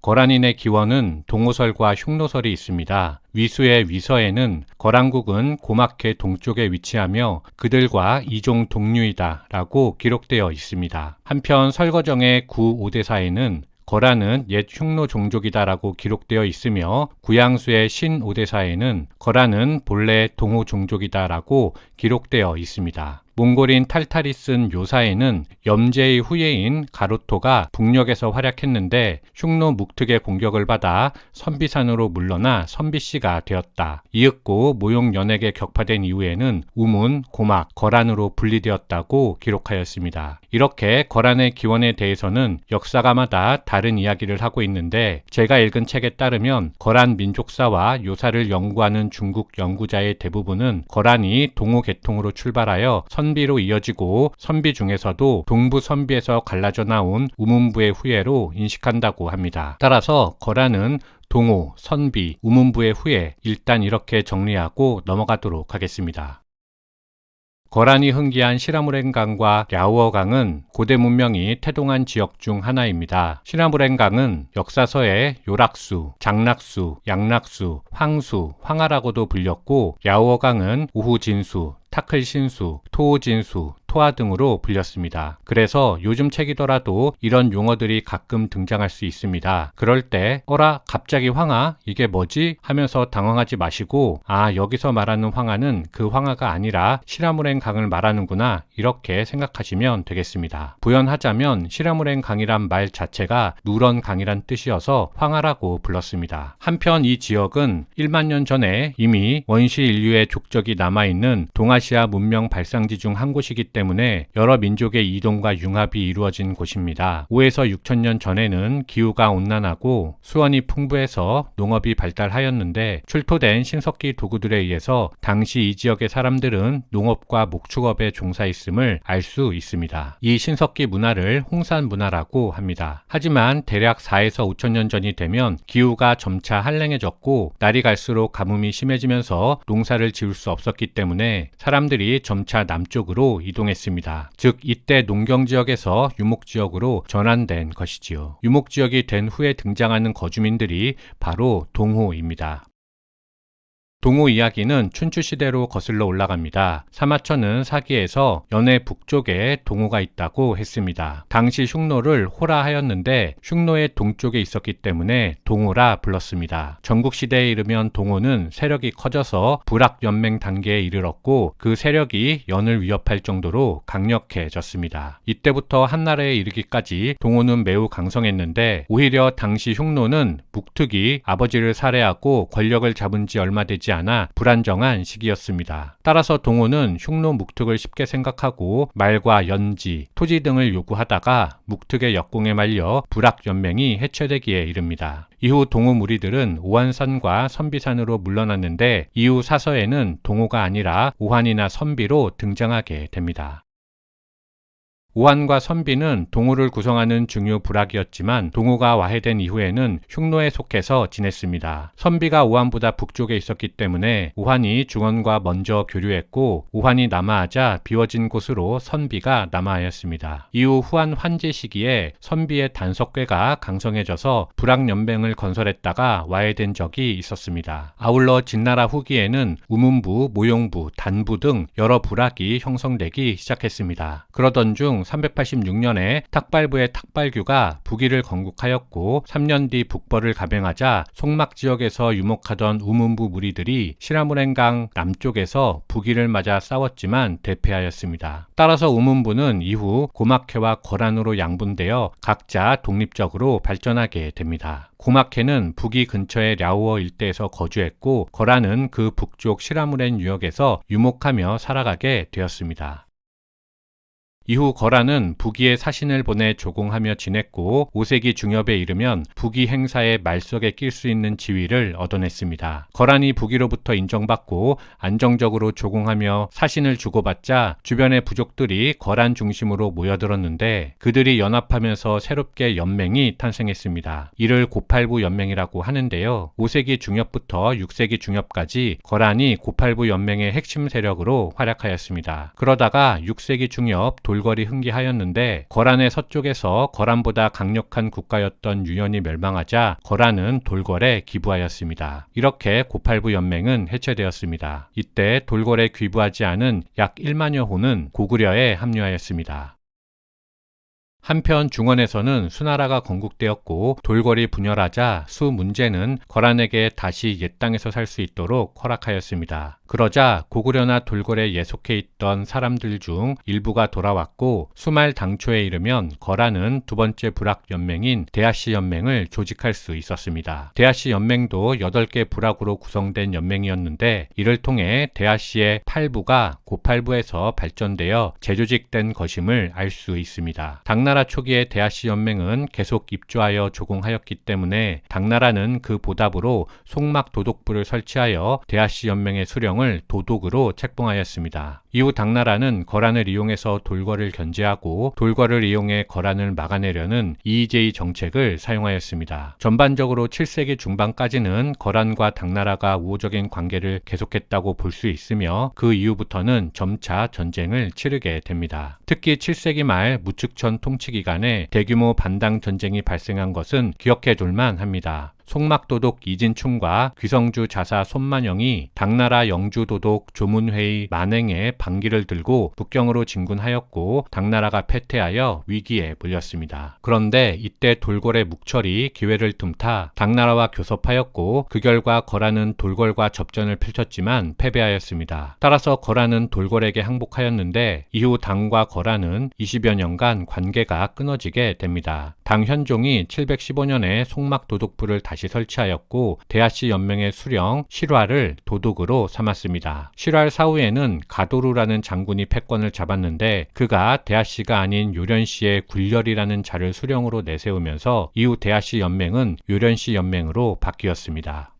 거란인의 기원은 동호설과 흉노설이 있습니다. 위수의 위서에는 거란국은 고막회 동쪽에 위치하며 그들과 이종 동류이다 라고 기록되어 있습니다. 한편 설거정의 구5대사에는 거란은 옛 흉노 종족이다 라고 기록되어 있으며 구양수의 신5대사에는 거란은 본래 동호 종족이다 라고 기록되어 있습니다. 몽골인 탈탈이 쓴 요사에는 염제의 후예인 가로토가 북녘에서 활약했는데 흉노 묵특의 공격을 받아 선비산으로 물러나 선비씨가 되었다. 이윽고 모용 연액에 격파된 이후에는 우문, 고막, 거란으로 분리되었다고 기록하였습니다. 이렇게 거란의 기원에 대해서는 역사가마다 다른 이야기를 하고 있는데 제가 읽은 책에 따르면 거란 민족사와 요사를 연구하는 중국 연구자의 대부분은 거란이 동호 계통으로 출발하여 선비로 이어지고 선비 중에서도 동부 선비에서 갈라져 나온 우문부의 후예로 인식한다고 합니다. 따라서 거란은 동호, 선비, 우문부의 후예, 일단 이렇게 정리하고 넘어가도록 하겠습니다. 거란이 흥기한 시라무렌강과 랴오어강은 고대 문명이 태동한 지역 중 하나입니다. 시라무렌강은 역사서에 요락수, 장락수, 양락수, 황수, 황하라고도 불렸고 랴오어강은 우후진수, 타클신수, 토오진수, 토하 등으로 불렸습니다. 그래서 요즘 책이더라도 이런 용어들이 가끔 등장할 수 있습니다. 그럴 때 어라 갑자기 황하? 이게 뭐지? 하면서 당황하지 마시고 여기서 말하는 황하는 그 황하가 아니라 시라무렌 강을 말하는구나 이렇게 생각하시면 되겠습니다. 부연하자면 시라무렌 강이란 말 자체가 누런 강이란 뜻이어서 황하라고 불렀습니다. 한편 이 지역은 1만 년 전에 이미 원시 인류의 족적이 남아있는 동아시아 문명 발상지 중 한 곳이기 때문에 여러 민족의 이동과 융합이 이루어진 곳입니다. 5에서 6천 년 전에는 기후가 온난하고 수원이 풍부해서 농업이 발달하였는데 출토된 신석기 도구들에 의해서 당시 이 지역의 사람들은 농업과 목축업에 종사했음을 알 수 있습니다. 이 신석기 문화를 홍산 문화라고 합니다. 하지만 대략 4에서 5천 년 전이 되면 기후가 점차 한랭해졌고 날이 갈수록 가뭄이 심해지면서 농사를 지을 수 없었기 때문에 사람들이 점차 남쪽으로 이동했습니다. 즉 이때 농경지역에서 유목지역으로 전환된 것이지요. 유목지역이 된 후에 등장하는 거주민들이 바로 동호입니다. 동호 이야기는 춘추시대로 거슬러 올라갑니다. 사마천은 사기에서 연해 북쪽에 동호가 있다고 했습니다. 당시 흉노를 호라 하였는데 흉노의 동쪽에 있었기 때문에 동호라 불렀습니다. 전국시대에 이르면 동호는 세력이 커져서 불악연맹 단계에 이르렀고 그 세력이 연을 위협할 정도로 강력해졌습니다. 이때부터 한나라에 이르기까지 동호는 매우 강성했는데 오히려 당시 흉노는 묵특이 아버지를 살해하고 권력을 잡은 지 얼마 되지 않아 불안정한 시기였습니다. 따라서 동호는 흉노 묵특을 쉽게 생각하고 말과 연지, 토지 등을 요구하다가 묵특의 역공에 말려 불악연맹이 해체되기에 이릅니다. 이후 동호 무리들은 오한산과 선비산으로 물러났는데 이후 사서에는 동호가 아니라 오한이나 선비로 등장하게 됩니다. 오한과 선비는 동호를 구성하는 중요 부락이었지만 동호가 와해된 이후에는 흉노에 속해서 지냈습니다. 선비가 오한보다 북쪽에 있었기 때문에 오한이 중원과 먼저 교류했고 오한이 남하하자 비워진 곳으로 선비가 남하하였습니다. 이후 후한 환제 시기에 선비의 단석괴가 강성해져서 불악연맹을 건설했다가 와해된 적이 있었습니다. 아울러 진나라 후기에는 우문부, 모용부, 단부 등 여러 부락이 형성되기 시작했습니다. 그러던 중 386년에 탁발부의 탁발규가 북위를 건국하였고 3년 뒤 북벌을 감행하자 송막 지역에서 유목하던 우문부 무리들이 시라무렌강 남쪽에서 북위를 맞아 싸웠지만 대패하였습니다. 따라서 우문부는 이후 고막회와 거란으로 양분되어 각자 독립적으로 발전하게 됩니다. 고막회는 북위 근처의 랴오어 일대에서 거주했고 거란은 그 북쪽 시라무렌 유역에서 유목하며 살아가게 되었습니다. 이후 거란은 북위에 사신을 보내 조공하며 지냈고 5세기 중엽에 이르면 북위 행사의 말석에 낄 수 있는 지위를 얻어냈습니다. 거란이 북위로부터 인정받고 안정적으로 조공하며 사신을 주고받자 주변의 부족들이 거란 중심으로 모여들었는데 그들이 연합하면서 새롭게 연맹이 탄생했습니다. 이를 고팔부 연맹이라고 하는데요. 5세기 중엽부터 6세기 중엽까지 거란이 고팔부 연맹의 핵심 세력으로 활약하였습니다. 그러다가 6세기 중엽 돌궐이 흥기하였는데 거란의 서쪽에서 거란보다 강력한 국가였던 유연이 멸망하자 거란은 돌궐에 기부하였습니다. 이렇게 고팔부 연맹은 해체되었습니다. 이때 돌궐에 귀부하지 않은 약 1만여 호는 고구려에 합류하였습니다. 한편 중원에서는 수나라가 건국되었고 돌궐이 분열하자 수문제는 거란에게 다시 옛 땅에서 살 수 있도록 허락하였습니다. 그러자 고구려나 돌궐에 예속해 있던 사람들 중 일부가 돌아왔고 수말 당초에 이르면 거란은 두 번째 불학 연맹인 대하씨 연맹을 조직할 수 있었습니다. 대하씨 연맹도 8개 불학으로 구성된 연맹이었는데 이를 통해 대하씨의 8부가 고팔부에서 발전되어 재조직된 것임을 알 수 있습니다. 당나라 초기에 대하씨 연맹은 계속 입조하여 조공하였기 때문에 당나라는 그 보답으로 송막 도독부를 설치하여 대하씨 연맹의 수령을 도독으로 책봉하였습니다. 이후 당나라는 거란을 이용해서 돌궐을 견제하고 돌궐을 이용해 거란을 막아내려는 이의제의 정책을 사용하였습니다. 전반적으로 7세기 중반까지는 거란과 당나라가 우호적인 관계를 계속했다고 볼 수 있으며 그 이후부터는 점차 전쟁을 치르게 됩니다. 특히 7세기 말 무측천 통치 기간에 대규모 반당 전쟁이 발생한 것은 기억해둘만 합니다. 송막도독 이진충과 귀성주 자사 손만영이 당나라 영주도독 조문회의 만행의 반기를 들고 북경으로 진군하였고 당나라가 패퇴하여 위기에 몰렸습니다. 그런데 이때 돌궐의 묵철이 기회를 틈타 당나라와 교섭하였고 그 결과 거란은 돌궐과 접전을 펼쳤지만 패배하였습니다. 따라서 거란은 돌궐에게 항복하였는데 이후 당과 거란은 20여 년간 관계가 끊어지게 됩니다. 당 현종이 715년에 송막도독부를 다시 설치하였고 대하씨 연맹의 수령 실화를 도독으로 삼았습니다. 실화 사후에는 가도루라는 장군이 패권을 잡았는데 그가 대하씨가 아닌 요련씨의 굴렬이라는 자를 수령으로 내세우면서 이후 대하씨 연맹은 요련씨 연맹으로 바뀌었습니다.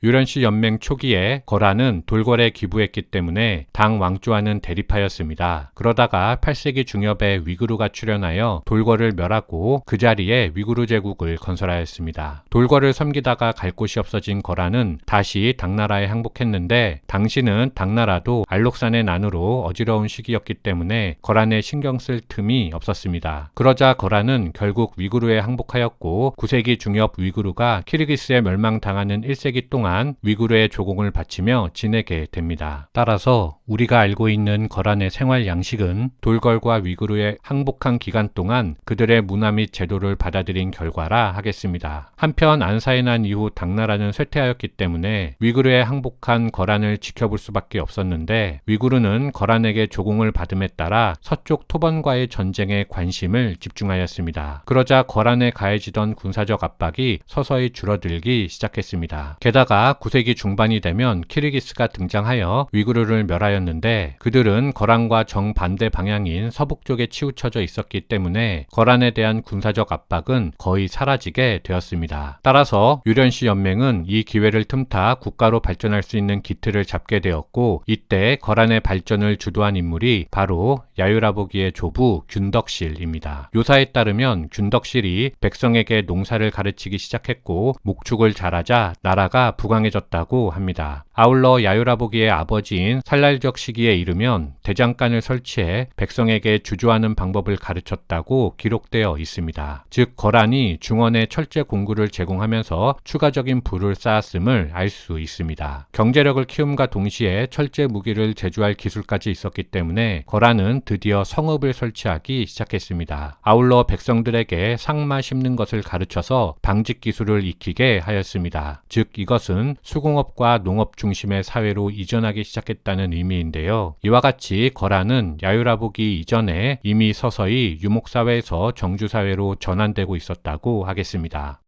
요련씨 연맹 초기에 거란은 돌궐에 기부했기 때문에 당 왕조와는 대립하였습니다. 그러다가 8세기 중엽에 위구르가 출현하여 돌궐을 멸하고 그 자리에 위구르 제국을 건설하였습니다. 돌궐을 섬기다가 갈 곳이 없어진 거란은 다시 당나라에 항복했는데 당시는 당나라도 알록산의 난으로 어지러운 시기였기 때문에 거란에 신경 쓸 틈이 없었습니다. 그러자 거란은 결국 위구르에 항복하였고 9세기 중엽 위구르가 키르기스에 멸망당하는 1세기 동안 위구르의 조공을 바치며 지내게 됩니다. 따라서 우리가 알고 있는 거란의 생활 양식은 돌궐과 위구르에 항복한 기간 동안 그들의 문화 및 제도를 받아들인 결과라 하겠습니다. 한편 안사의 난 이후 당나라는 쇠퇴하였기 때문에 위구르에 항복한 거란을 지켜볼 수밖에 없었는데 위구르는 거란에게 조공을 받음에 따라 서쪽 토번과의 전쟁에 관심을 집중하였습니다. 그러자 거란에 가해지던 군사적 압박이 서서히 줄어들기 시작했습니다. 게다가 9세기 중반이 되면 키르기스가 등장하여 위구르를 멸하였는데 그들은 거란과 정반대 방향인 서북쪽에 치우쳐져 있었기 때문에 거란에 대한 군사적 압박은 거의 사라지게 되었습니다. 따라서 요련씨 연맹은 이 기회를 틈타 국가로 발전할 수 있는 기틀을 잡게 되었고 이때 거란의 발전을 주도한 인물이 바로 야유라보기의 조부 균덕실입니다. 요사에 따르면 균덕실이 백성에게 농사를 가르치기 시작했고 목축을 잘하자 나라가 부강해졌다고 합니다. 아울러 야유라보기의 아버지인 살랄적 시기에 이르면 대장간을 설치해 백성에게 주조하는 방법을 가르쳤다고 기록되어 있습니다. 즉 거란이 중원에 철제 공구를 제공하면서 추가적인 부를 쌓았음을 알 수 있습니다. 경제력을 키움과 동시에 철제 무기를 제조할 기술까지 있었기 때문에 거란은 드디어 성읍을 설치하기 시작했습니다. 아울러 백성들에게 상마 심는 것을 가르쳐서 방직 기술을 익히게 하였습니다. 즉 이것은 수공업과 농업 중심의 사회로 이전하기 시작했다는 의미인데요. 이와 같이 거란은 야유라보기 이전에 이미 서서히 유목사회에서 정주사회로 전환되고 있었다고 하겠습니다.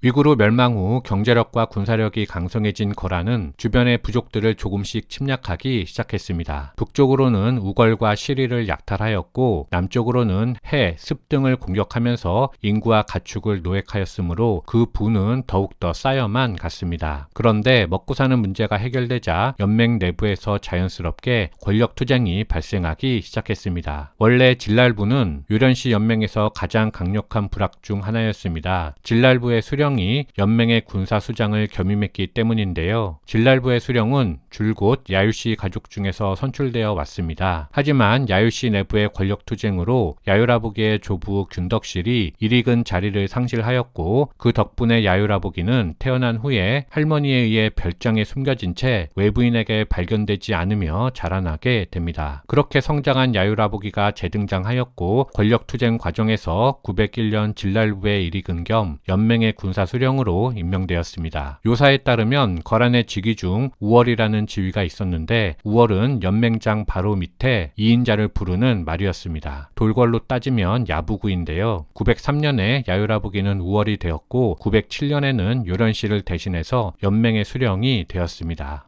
위구르 멸망 후 경제력과 군사력이 강성해진 거란은 주변의 부족들을 조금씩 침략하기 시작했습니다. 북쪽으로는 우걸과 시리를 약탈하였고 남쪽으로는 해, 습 등을 공격하면서 인구와 가축을 노획하였으므로 그 부는 더욱더 쌓여만 갔습니다. 그런데 먹고 사는 문제가 해결되자 연맹 내부에서 자연스럽게 권력투쟁이 발생하기 시작했습니다. 원래 진랄부는 요련씨 연맹에서 가장 강력한 부락 중 하나였습니다. 진랄부의 수령 수령이 연맹의 군사 수장을 겸임했기 때문인데요. 진랄부의 수령은 줄곧 야율씨 가족 중에서 선출되어 왔습니다. 하지만 야율씨 내부의 권력투쟁으로 야율아보기의 조부 균덕실이 일익은 자리를 상실하였고, 그 덕분에 야율아보기는 태어난 후에 할머니에 의해 별장에 숨겨진 채 외부인에게 발견되지 않으며 자라나게 됩니다. 그렇게 성장한 야율아보기가 재등장하였고, 권력투쟁 과정에서 901년 진랄부에 일익은 겸 연맹의 군사수령으로 임명되었습니다. 요사에 따르면 거란의 직위 중 우월이라는 지위가 있었는데, 우월은 연맹장 바로 밑에 2인자를 부르는 말이었습니다. 돌궐로 따지면 야부구인데요. 903년에 야율아보기는 우월이 되었고, 907년에는 요련씨를 대신해서 연맹의 수령이 되었습니다.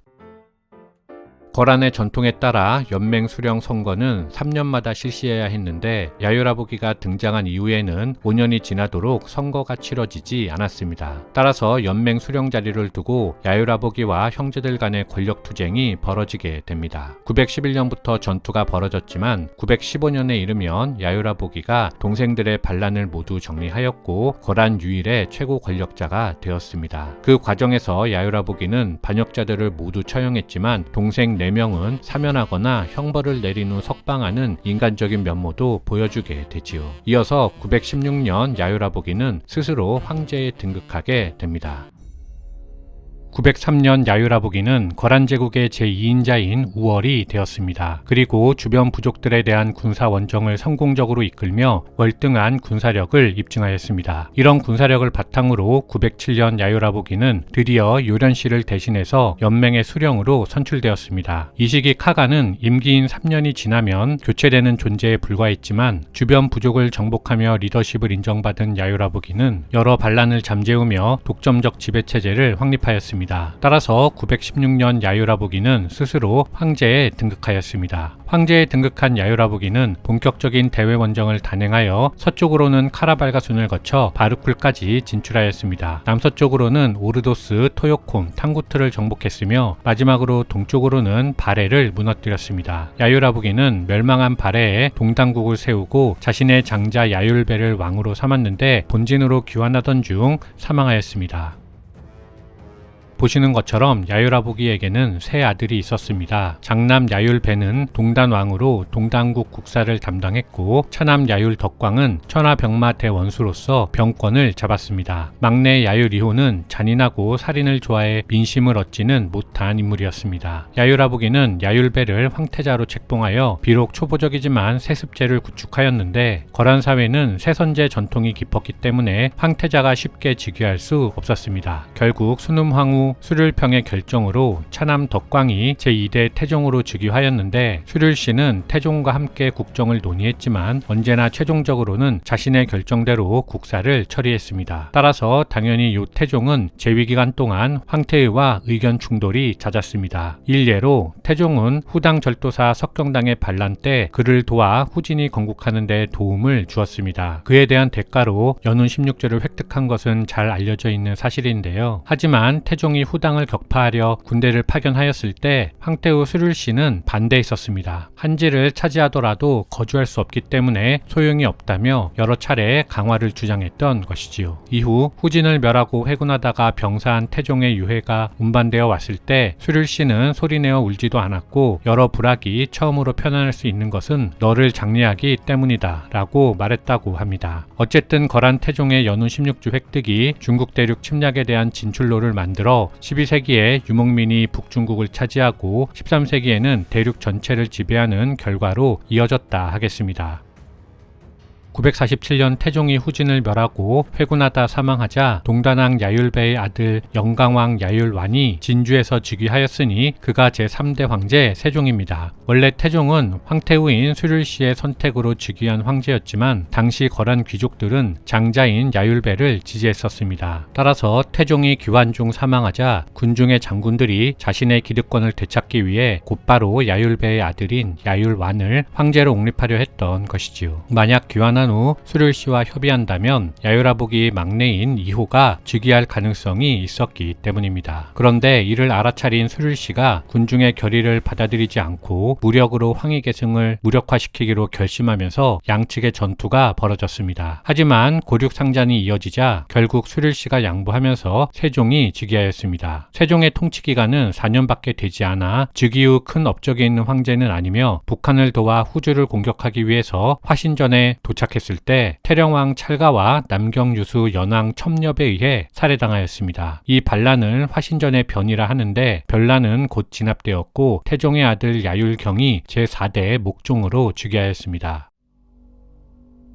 거란의 전통에 따라 연맹 수령 선거는 3년마다 실시해야 했는데, 야율아보기가 등장한 이후에는 5년이 지나도록 선거가 치러지지 않았습니다. 따라서 연맹 수령 자리를 두고 야율아보기와 형제들 간의 권력 투쟁이 벌어지게 됩니다. 911년부터 전투가 벌어졌지만 915년에 이르면 야율아보기가 동생들의 반란을 모두 정리하였고, 거란 유일의 최고 권력자가 되었습니다. 그 과정에서 야율아보기는 반역자들을 모두 처형했지만 동생 4명은 사면하거나 형벌을 내린 후 석방하는 인간적인 면모도 보여주게 되지요. 이어서 916년 야율아보기는 스스로 황제에 등극하게 됩니다. 903년 야율아보기는 거란 제국의 제2인자인 우월이 되었습니다. 그리고 주변 부족들에 대한 군사 원정을 성공적으로 이끌며 월등한 군사력을 입증하였습니다. 이런 군사력을 바탕으로 907년 야율아보기는 드디어 요련씨를 대신해서 연맹의 수령으로 선출되었습니다. 이 시기 카가는 임기인 3년이 지나면 교체되는 존재에 불과했지만, 주변 부족을 정복하며 리더십을 인정받은 야율아보기는 여러 반란을 잠재우며 독점적 지배체제를 확립하였습니다. 따라서 916년 야율아보기는 스스로 황제에 등극하였습니다. 황제에 등극한 야율아보기는 본격적인 대외 원정을 단행하여 서쪽으로는 카라발가순을 거쳐 바르쿨까지 진출하였습니다. 남서쪽으로는 오르도스, 토요콘, 탕구트를 정복했으며 마지막으로 동쪽으로는 바레를 무너뜨렸습니다. 야율아보기는 멸망한 바레에 동당국을 세우고 자신의 장자 야율배를 왕으로 삼았는데, 본진으로 귀환하던 중 사망하였습니다. 보시는 것처럼 야율아보기에게는 세 아들이 있었습니다. 장남 야율배는 동단왕으로 동당국 국사를 담당했고, 차남 야율덕광은 천하병마 대원수로서 병권을 잡았습니다. 막내 야율이호는 잔인하고 살인을 좋아해 민심을 얻지는 못한 인물이었습니다. 야율아보기는 야율배를 황태자로 책봉하여 비록 초보적이지만 세습제를 구축하였는데, 거란 사회는 세선제 전통이 깊었기 때문에 황태자가 쉽게 즉위할 수 없었습니다. 결국 순음황후 수률평의 결정으로 차남 덕광이 제2대 태종으로 즉위하였는데, 수률씨는 태종과 함께 국정을 논의했지만 언제나 최종적으로는 자신의 결정대로 국사를 처리했습니다. 따라서 당연히 요 태종은 재위기간 동안 황태의와 의견 충돌이 잦았습니다. 일례로 태종은 후당 절도사 석경당의 반란 때 그를 도와 후진이 건국하는 데 도움을 주었습니다. 그에 대한 대가로 연운 16조를 획득한 것은 잘 알려져 있는 사실인데요. 하지만 태종이 후당을 격파하려 군대를 파견하였을 때 황태후 수률씨는 반대했었습니다. 한지를 차지하더라도 거주할 수 없기 때문에 소용이 없다며 여러 차례 강화를 주장했던 것이지요. 이후 후진을 멸하고 회군하다가 병사한 태종의 유해가 운반되어 왔을 때 수률씨는 소리내어 울지도 않았고, 여러 부락이 처음으로 편안할 수 있는 것은 너를 장려하기 때문이다 라고 말했다고 합니다. 어쨌든 거란 태종의 연운 16주 획득이 중국 대륙 침략에 대한 진출로를 만들어 12세기에 유목민이 북중국을 차지하고 13세기에는 대륙 전체를 지배하는 결과로 이어졌다 하겠습니다. 947년 태종이 후진을 멸하고 회군하다 사망하자 동단왕 야율배의 아들 영강왕 야율완이 진주에서 즉위하였으니 그가 제3대 황제 세종입니다. 원래 태종은 황태후인 수률씨의 선택으로 즉위한 황제였지만 당시 거란 귀족들은 장자인 야율배를 지지했었습니다. 따라서 태종이 귀환 중 사망하자 군중의 장군들이 자신의 기득권을 되찾기 위해 곧바로 야율배의 아들인 야율완을 황제로 옹립하려 했던 것이지요. 만약 귀환 떠난 후 수릴씨와 협의한다면 야유라복이 막내인 이호가 즉위할 가능성이 있었기 때문입니다. 그런데 이를 알아차린 수릴씨가 군중의 결의를 받아들이지 않고 무력으로 황희계승을 무력화시키기로 결심하면서 양측의 전투가 벌어졌습니다. 하지만 고륙상잔이 이어지자 결국 수릴씨가 양보하면서 세종이 즉위하였습니다. 세종의 통치 기간은 4년밖에 되지 않아 즉위 후 큰 업적이 있는 황제는 아니며 북한을 도와 후주를 공격하기 위해서 화신전에 도착했을 때 태령왕 찰가와 남경유수 연왕 첨렵에 의해 살해당하였습니다. 이 반란을 화신전의 변이라 하는데 변란은 곧 진압되었고 태종의 아들 야율경이 제4대 목종으로 즉위하였습니다.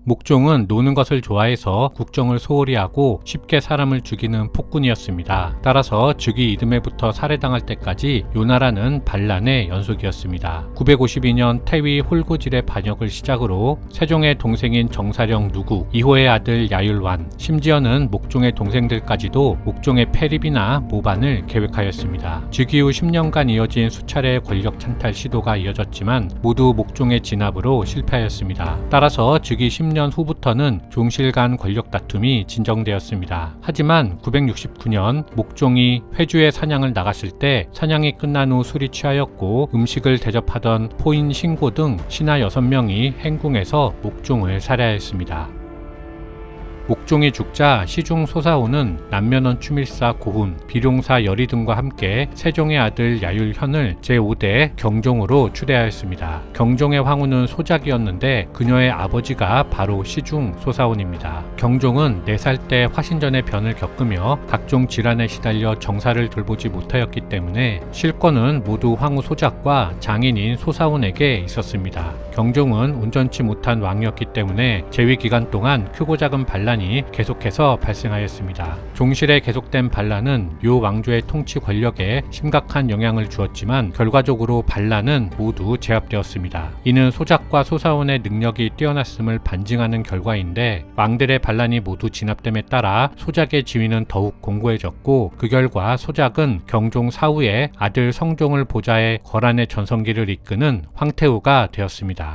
목종은 노는 것을 좋아해서 국정을 소홀히 하고 쉽게 사람을 죽이는 폭군이었습니다. 따라서 즉위 이듬해부터 살해당할 때까지 요나라는 반란의 연속이었습니다. 952년 태위 홀고질의 반역을 시작으로 세종의 동생인 정사령 누구, 이호의 아들 야율완, 심지어는 목종의 동생들까지도 목종의 폐립이나 모반을 계획하였습니다. 즉위 후 10년간 이어진 수차례의 권력 찬탈 시도가 이어졌지만 모두 목종의 진압으로 실패하였습니다. 따라서 즉위 10년 후부터는 종실 간 권력 다툼이 진정되었습니다. 하지만 969년 목종이 회주에 사냥을 나갔을 때 사냥이 끝난 후 술이 취하였고 음식을 대접하던 포인 신고 등 신하 6명이 행궁에서 목종을 살해하였습니다. 목종이 죽자 시중 소사오는 남면원 추밀사 고훈, 비룡사 열이 등과 함께 세종의 아들 야율현을 제5대 경종으로 추대하였습니다. 경종의 황후는 소작이었는데 그녀의 아버지가 바로 시중 소사온입니다. 경종은 4살 때 화신전의 변을 겪으며 각종 질환에 시달려 정사를 돌보지 못하였기 때문에 실권은 모두 황후 소작과 장인인 소사온에게 있었습니다. 경종은 온전치 못한 왕이었기 때문에 재위 기간 동안 크고 작은 반란이 계속해서 발생하였습니다. 종실에 계속된 반란은 요 왕조의 통치 권력에 심각한 영향을 주었지만 결과적으로 반란은 모두 제압되었습니다. 이는 소작과 소사원의 능력이 뛰어났음을 반증하는 결과인데 왕들의 반란이 모두 진압됨에 따라 소작의 지위는 더욱 공고해졌고 그 결과 소작은 경종 사후에 아들 성종을 보좌해 거란의 전성기를 이끄는 황태후가 되었습니다.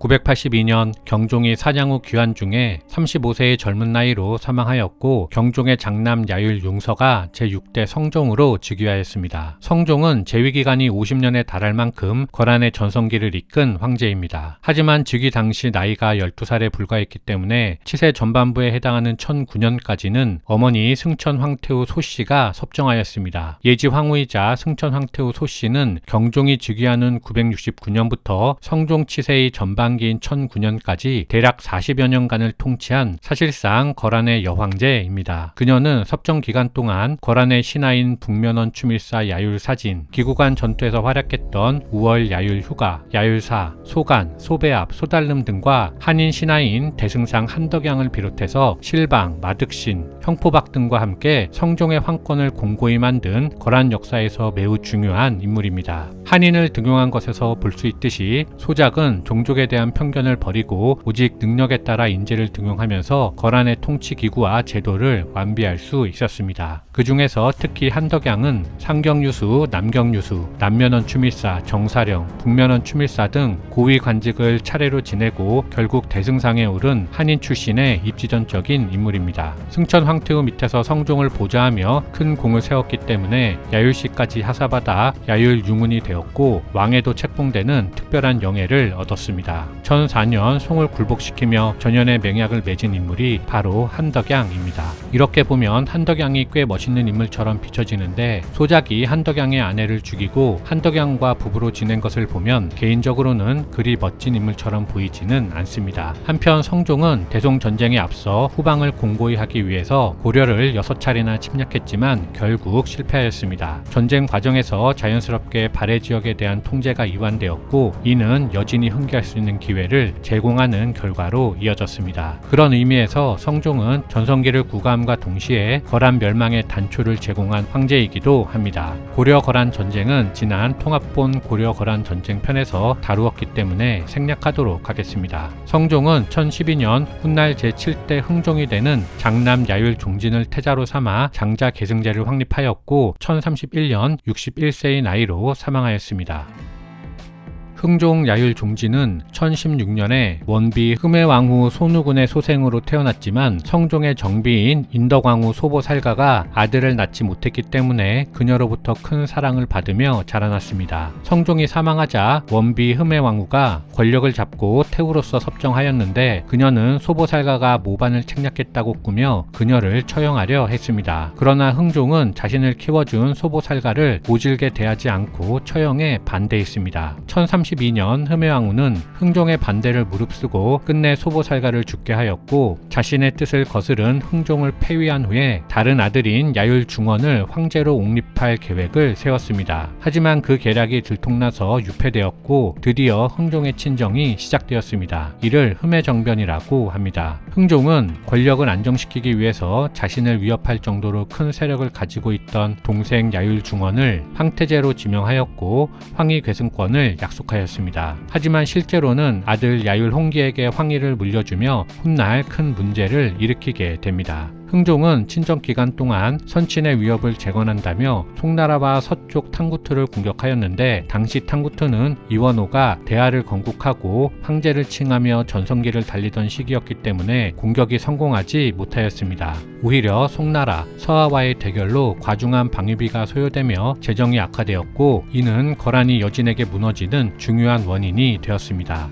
982년 경종이 사냥 후 귀환 중에 35세의 젊은 나이로 사망하였고 경종의 장남 야율 용서가 제6대 성종으로 즉위하였습니다. 성종은 재위기간이 50년에 달할 만큼 거란의 전성기를 이끈 황제입니다. 하지만 즉위 당시 나이가 12살에 불과했기 때문에 치세 전반부에 해당하는 1009년까지는 어머니 승천 황태후 소씨가 섭정하였습니다. 예지 황후이자 승천 황태후 소씨는 경종이 즉위하는 969년부터 성종 치세의 전반기인 1009년까지 대략 40여 년간을 통치한 사실상 거란의 여황제입니다. 그녀는 섭정 기간 동안 거란의 신하인 북면원 추밀사 야율사진, 기구간 전투에서 활약했던 우월 야율휴가, 야율사, 소간, 소배압, 소달름 등과 한인 신하인 대승상 한덕양을 비롯해서 실방, 마득신, 형포박 등과 함께 성종의 황권을 공고히 만든 거란 역사에서 매우 중요한 인물입니다. 한인을 등용한 것에서 볼 수 있듯이 소작은 종족에 대한 편견을 버리고 오직 능력에 따라 인재를 등용하면서 거란의 통치 기구와 제도를 완비할 수 있었습니다. 그 중에서 특히 한덕양은 상경유수, 남경유수, 남면원 추밀사, 정사령, 북면원 추밀사 등 고위 관직을 차례로 지내고 결국 대승상에 오른 한인 출신의 입지전적인 인물입니다. 승천 황태후 밑에서 성종을 보좌하며 큰 공을 세웠기 때문에 야율씨까지 하사받아 야율 융운이 되었고 왕에도 책봉되는 특별한 영예를 얻었습니다. 1004년 송을 굴복시키며 전연의 맹약을 맺은 인물이 바로 한덕양입니다. 이렇게 보면 한덕양이 꽤 멋있는 인물처럼 비춰지는데 소작이 한덕양의 아내를 죽이고 한덕양과 부부로 지낸 것을 보면 개인적으로는 그리 멋진 인물처럼 보이지는 않습니다. 한편 성종은 대송전쟁에 앞서 후방을 공고히 하기 위해서 고려를 6차례나 침략했지만 결국 실패하였습니다. 전쟁 과정에서 자연스럽게 발해 지역에 대한 통제가 이완되었고 이는 여진이 흥기할 수 있는 기회를 제공하는 결과로 이어졌습니다. 그런 의미에서 성종은 전성기를 구가함과 동시에 거란 멸망의 단초를 제공한 황제이기도 합니다. 고려-거란 전쟁은 지난 통합본 고려-거란 전쟁 편에서 다루었기 때문에 생략하도록 하겠습니다. 성종은 1012년 훗날 제7대 흥종이 되는 장남 야율 종진을 태자로 삼아 장자 계승제를 확립하였고 1031년 61세의 나이로 사망하였습니다. 흥종 야율 종지는 1016년에 원비 흠해왕후 손우군의 소생으로 태어났지만 성종의 정비인 인덕왕후 소보살가가 아들을 낳지 못했기 때문에 그녀로부터 큰 사랑을 받으며 자라났습니다. 성종이 사망하자 원비 흠해왕후가 권력을 잡고 태우로서 섭정하였는데 그녀는 소보살가가 모반을 책략했다고 꾸며 그녀를 처형하려 했습니다. 그러나 흥종은 자신을 키워준 소보살가를 모질게 대하지 않고 처형에 반대했습니다. 1032년 흠해왕후는 흥종의 반대를 무릅쓰고 끝내 소보살가를 죽게 하였고 자신의 뜻을 거스른 흥종을 폐위한 후에 다른 아들인 야율중원을 황제로 옹립할 계획을 세웠습니다. 하지만 그 계략이 들통나서 유폐되었고 드디어 흥종의 친정이 시작되었습니다. 이를 흠해정변이라고 합니다. 흥종은 권력을 안정시키기 위해서 자신을 위협할 정도로 큰 세력을 가지고 있던 동생 야율중원을 황태제로 지명하였고 황위 계승권을 약속하였습니다. 하지만 실제로는 아들 야율홍기에게 황위를 물려주며 훗날 큰 문제를 일으키게 됩니다. 흥종은 친정 기간 동안 선친의 위협을 재건한다며 송나라와 서쪽 탕구트를 공격하였는데 당시 탕구트는 이원호가 대하를 건국하고 황제를 칭하며 전성기를 달리던 시기였기 때문에 공격이 성공하지 못하였습니다. 오히려 송나라, 서하와의 대결로 과중한 방위비가 소요되며 재정이 악화되었고 이는 거란이 여진에게 무너지는 중요한 원인이 되었습니다.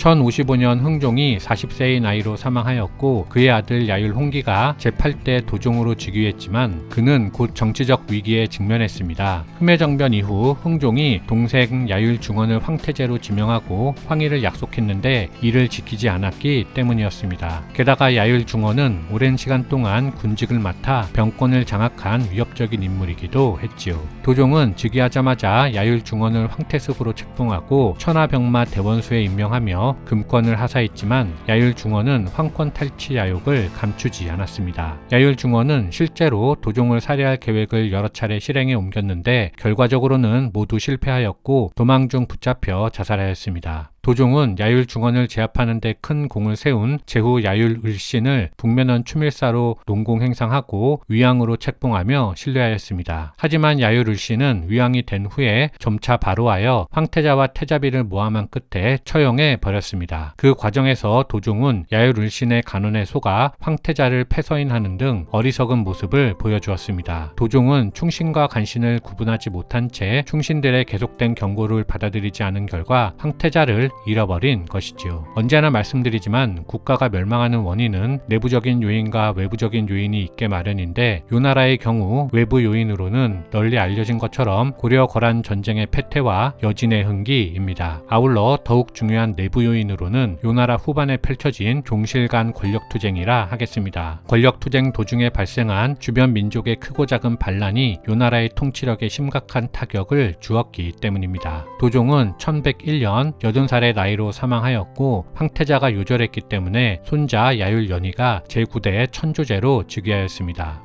1055년 흥종이 40세의 나이로 사망하였고 그의 아들 야율홍기가 제8대 도종으로 즉위했지만 그는 곧 정치적 위기에 직면했습니다. 흠해정변 이후 흥종이 동생 야율중원을 황태제로 지명하고 황위를 약속했는데 이를 지키지 않았기 때문이었습니다. 게다가 야율중원은 오랜 시간 동안 군직을 맡아 병권을 장악한 위협적인 인물이기도 했지요. 도종은 즉위하자마자 야율중원을 황태습으로 책봉하고 천하병마 대원수에 임명하며 금권을 하사했지만 야율중원은 황권 탈취 야욕을 감추지 않았습니다. 야율중원은 실제로 도종을 살해할 계획을 여러 차례 실행에 옮겼는데 결과적으로는 모두 실패하였고 도망 중 붙잡혀 자살하였습니다. 도종은 야율중원을 제압하는 데 큰 공을 세운 제후 야율을신을 북면원 추밀사로 농공행상하고 위왕으로 책봉하며 신뢰하였습니다. 하지만 야율을신은 위왕이 된 후에 점차 바로하여 황태자와 태자비를 모함한 끝에 처형해 버렸습니다. 그 과정에서 도종은 야율을신의 간언에 속아 황태자를 패서인하는 등 어리석은 모습을 보여주었습니다. 도종은 충신과 간신을 구분하지 못한 채 충신들의 계속된 경고를 받아들이지 않은 결과 황태자를 잃어버린 것이지요. 언제나 말씀드리지만 국가가 멸망하는 원인은 내부적인 요인과 외부적인 요인이 있게 마련인데 요 나라의 경우 외부 요인으로는 널리 알려진 것처럼 고려 거란 전쟁의 패퇴와 여진의 흥기입니다. 아울러 더욱 중요한 내부 요인으로는 요 나라 후반에 펼쳐진 종실간 권력투쟁이라 하겠습니다. 권력투쟁 도중에 발생한 주변 민족의 크고 작은 반란이 요 나라의 통치력에 심각한 타격을 주었기 때문입니다. 도종은 1101년 80살의 나이로 사망하였고 황태자가 요절했기 때문에 손자 야율연희가 제9대 천조제로 즉위하였습니다.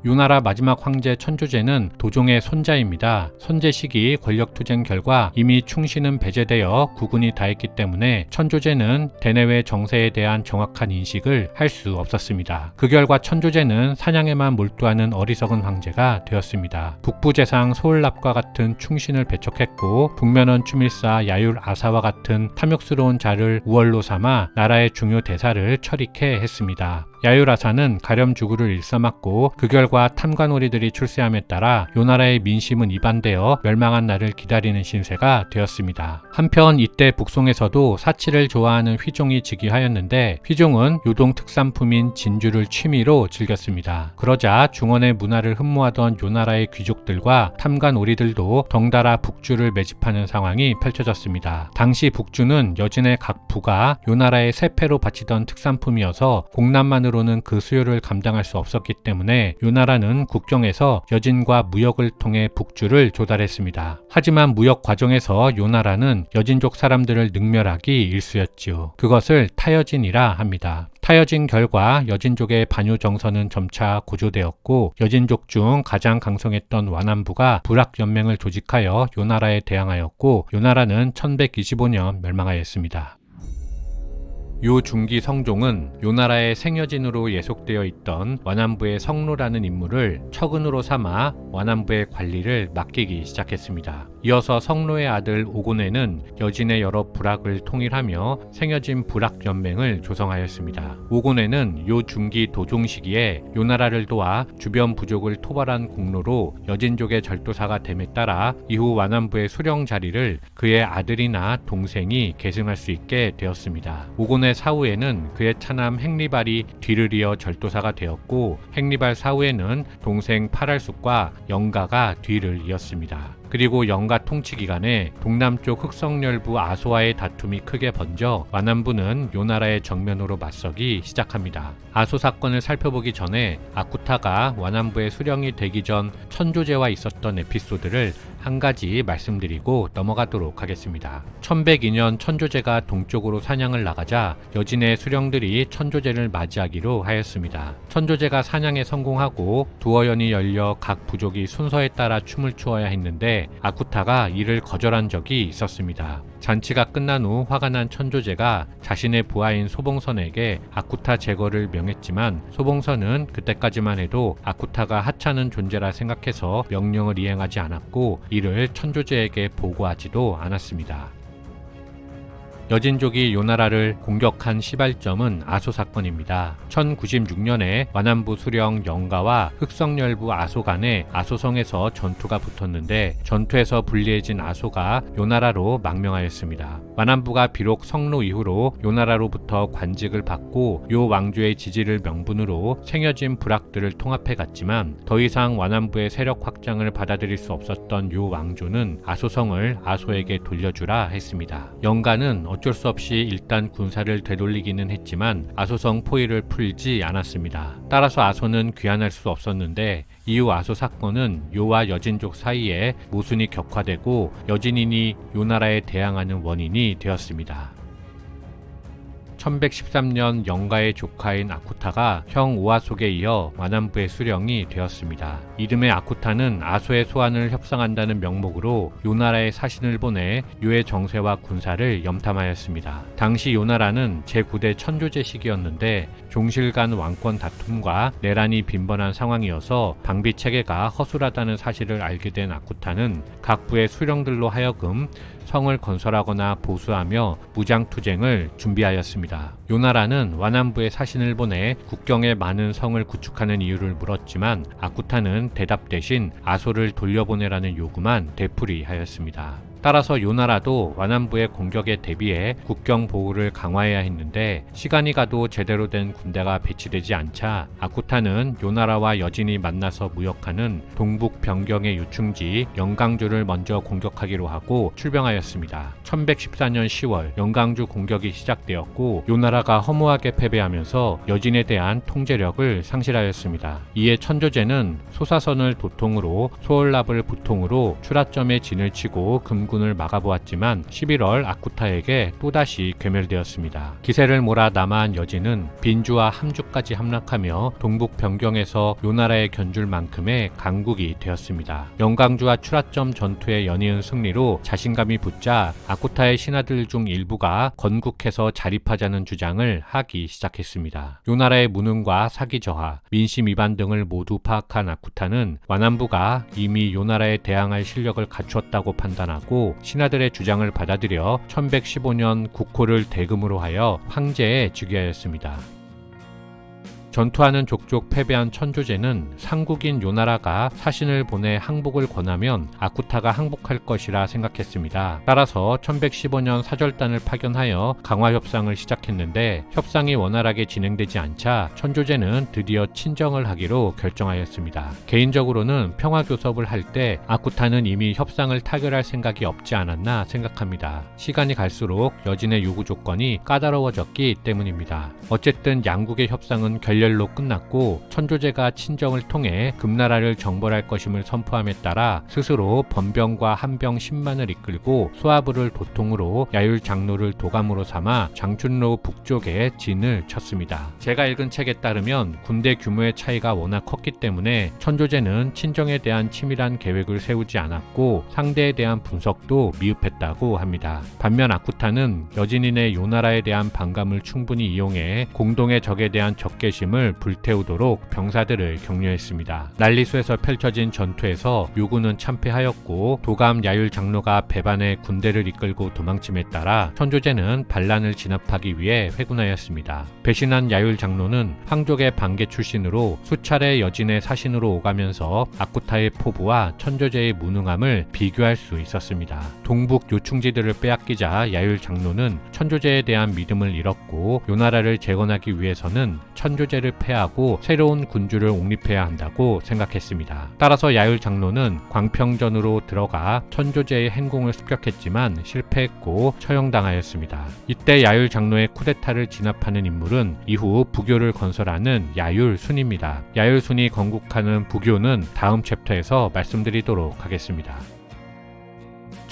요 나라 마지막 황제 천조제는 도종의 손자입니다. 선제 시기 권력투쟁 결과 이미 충신은 배제되어 구군이 다했기 때문에 천조제는 대내외 정세에 대한 정확한 인식을 할 수 없었습니다. 그 결과 천조제는 사냥에만 몰두하는 어리석은 황제가 되었습니다. 북부재상 소울납과 같은 충신을 배척했고 북면원 추밀사 야율 아사와 같은 탐욕스러운 자를 우월로 삼아 나라의 중요 대사를 처리케 했습니다. 야율아사는 가렴주구를 일삼았고 그 결과 탐관오리들이 출세함에 따라 요 나라의 민심은 이반되어 멸망한 날을 기다리는 신세가 되었습니다. 한편 이때 북송에서도 사치를 좋아하는 휘종이 즉위하였는데 휘종은 요동 특산품인 진주를 취미로 즐겼습니다. 그러자 중원의 문화를 흠모하던 요 나라의 귀족들과 탐관오리들도 덩달아 북주를 매집하는 상황이 펼쳐졌습니다. 당시 북주는 여진의 각 부가 요 나라의 세패로 바치던 특산품이어서 공납만으로 로는 그 수요를 감당할 수 없었기 때문에 요 나라는 국경에서 여진과 무역을 통해 북주를 조달했습니다. 하지만 무역 과정에서 요 나라는 여진족 사람들을 능멸하기 일쑤였지요. 그것을 타여진이라 합니다. 타여진 결과 여진족의 반요 정서는 점차 고조되었고 여진족 중 가장 강성했던 완안부가 불악연맹을 조직하여 요 나라에 대항하였고 요 나라는 1125년 멸망하였습니다. 요 중기 성종은 요 나라의 생여진으로 예속되어 있던 완안부의 성로라는 인물을 처근으로 삼아 완안부의 관리를 맡기기 시작했습니다. 이어서 성로의 아들 오고네는 여진의 여러 부락을 통일하며 생여진 부락연맹을 조성하였습니다. 오고네는 요 중기 도종 시기에 요나라를 도와 주변 부족을 토벌한 공로로 여진족의 절도사가 됨에 따라 이후 완안부의 수령 자리를 그의 아들이나 동생이 계승할 수 있게 되었습니다. 오고네 사후에는 그의 차남 행리발이 뒤를 이어 절도사가 되었고, 행리발 사후에는 동생 파랄숙과 영가가 뒤를 이었습니다. 그리고 영가 통치 기간에 동남쪽 흑성열부 아소와의 다툼이 크게 번져 완안부는 요나라의 정면으로 맞서기 시작합니다. 아소 사건을 살펴보기 전에 아쿠타가 완안부의 수령이 되기 전 천조제와 있었던 에피소드를 한 가지 말씀드리고 넘어가도록 하겠습니다. 1102년 천조제가 동쪽으로 사냥을 나가자 여진의 수령들이 천조제를 맞이하기로 하였습니다. 천조제가 사냥에 성공하고 두어연이 열려 각 부족이 순서에 따라 춤을 추어야 했는데 아쿠타가 이를 거절한 적이 있었습니다. 잔치가 끝난 후 화가 난 천조제가 자신의 부하인 소봉선에게 아쿠타 제거를 명했지만 소봉선은 그때까지만 해도 아쿠타가 하찮은 존재라 생각해서 명령을 이행하지 않았고 이를 천조제에게 보고하지도 않았습니다. 여진족이 요나라를 공격한 시발점은 아소 사건입니다. 1096년에 완안부 수령 영가와 흑성열부 아소 간에 아소성에서 전투가 붙었는데 전투에서 불리해진 아소가 요나라로 망명하였습니다. 완안부가 비록 성로 이후로 요나라로부터 관직을 받고 요 왕조의 지지를 명분으로 생여진 부락들을 통합해 갔지만 더 이상 완안부의 세력 확장을 받아들일 수 없었던 요 왕조는 아소성을 아소에게 돌려주라 했습니다. 영가는 어쩔 수 없이 일단 군사를 되돌리기는 했지만 아소성 포위를 풀지 않았습니다. 따라서 아소는 귀환할 수 없었는데 이후 아소 사건은 요와 여진족 사이에 모순이 격화되고 여진인이 요나라에 대항하는 원인이 되었습니다. 1113년 영가의 조카인 아쿠타가 형 오아속에 이어 완안부의 수령이 되었습니다. 이듬해 아쿠타는 아소의 소환을 협상한다는 명목으로 요나라에 사신을 보내 요의 정세와 군사를 염탐하였습니다. 당시 요나라는 제9대 천조제 시기였는데 종실 간 왕권 다툼과 내란이 빈번한 상황이어서 방비 체계가 허술하다는 사실을 알게 된 아쿠타는 각 부의 수령들로 하여금 성을 건설하거나 보수하며 무장투쟁을 준비하였습니다. 요나라는 완안부에 사신을 보내 국경에 많은 성을 구축하는 이유를 물었지만 아쿠타는 대답 대신 아소를 돌려보내라는 요구만 되풀이하였습니다. 따라서 요나라도 완안부의 공격에 대비해 국경 보호를 강화해야 했는데 시간이 가도 제대로 된 군대가 배치되지 않자 아쿠타는 요나라와 여진이 만나서 무역하는 동북 변경의 유충지 영강주를 먼저 공격하기로 하고 출병하였습니다. 1114년 10월 영강주 공격이 시작되었고 요나라가 허무하게 패배하면서 여진에 대한 통제력을 상실하였습니다. 이에 천조제는 소사선을 도통으로 소올납을 부통으로 추라점에 진을 치고 금군을 막아보았지만 11월 아쿠타에게 또다시 괴멸되었습니다. 기세를 몰아 남아한 여진은 빈주와 함주까지 함락하며 동북 변경에서 요나라에 견줄 만큼의 강국이 되었습니다. 영강주와 추라점 전투의 연이은 승리로 자신감이 붙자 아쿠타의 신하들 중 일부가 건국해서 자립하자는 주장을 하기 시작했습니다. 요나라의 무능과 사기 저하, 민심 위반 등을 모두 파악한 아쿠타는 완안부가 이미 요나라에 대항할 실력을 갖추었다고 판단하고 신하들의 주장을 받아들여 1115년 국호를 대금으로 하여 황제에 즉위하였습니다. 전투하는 족족 패배한 천조제는 상국인 요나라가 사신을 보내 항복을 권하면 아쿠타가 항복할 것이라 생각했습니다. 따라서 1115년 사절단을 파견하여 강화 협상을 시작했는데 협상이 원활하게 진행되지 않자 천조제는 드디어 친정을 하기로 결정하였습니다. 개인적으로는 평화교섭을 할 때 아쿠타는 이미 협상을 타결할 생각이 없지 않았나 생각합니다. 시간이 갈수록 여진의 요구 조건이 까다로워졌기 때문입니다. 어쨌든 양국의 협상은 결렬로 끝났고 천조제가 친정을 통해 금나라를 정벌할 것임을 선포함에 따라 스스로 번병과 한병 10만을 이끌고 수하부를 도통으로 야율 장로를 도감으로 삼아 장춘로 북쪽에 진을 쳤습니다. 제가 읽은 책에 따르면 군대 규모의 차이가 워낙 컸기 때문에 천조제는 친정에 대한 치밀한 계획을 세우지 않았고 상대에 대한 분석도 미흡했다고 합니다. 반면 아쿠타는 여진인의 요나라에 대한 반감을 충분히 이용해 공동의 적에 대한 적개심을 사람을 불태우도록 병사들을 격려했습니다. 난리수에서 펼쳐진 전투에서 요군은 참패하였고 도감 야율 장로가 배반해 군대를 이끌고 도망침에 따라 천조제는 반란을 진압하기 위해 회군하였습니다. 배신한 야율 장로는 황족의 반계 출신으로 수차례 여진의 사신으로 오가면서 아쿠타의 포부와 천조제의 무능함을 비교할 수 있었습니다. 동북 요충지들을 빼앗기자 야율 장로는 천조제에 대한 믿음을 잃었고 요나라를 재건하기 위해서는 천조제를 패하고 새로운 군주를 옹립해야 한다고 생각했습니다. 따라서 야율 장로는 광평전으로 들어가 천조제의 행궁을 습격했지만 실패했고 처형당하였습니다. 이때 야율 장로의 쿠데타를 진압하는 인물은 이후 부교를 건설하는 야율순입니다. 야율순이 건국하는 부교는 다음 챕터에서 말씀드리도록 하겠습니다.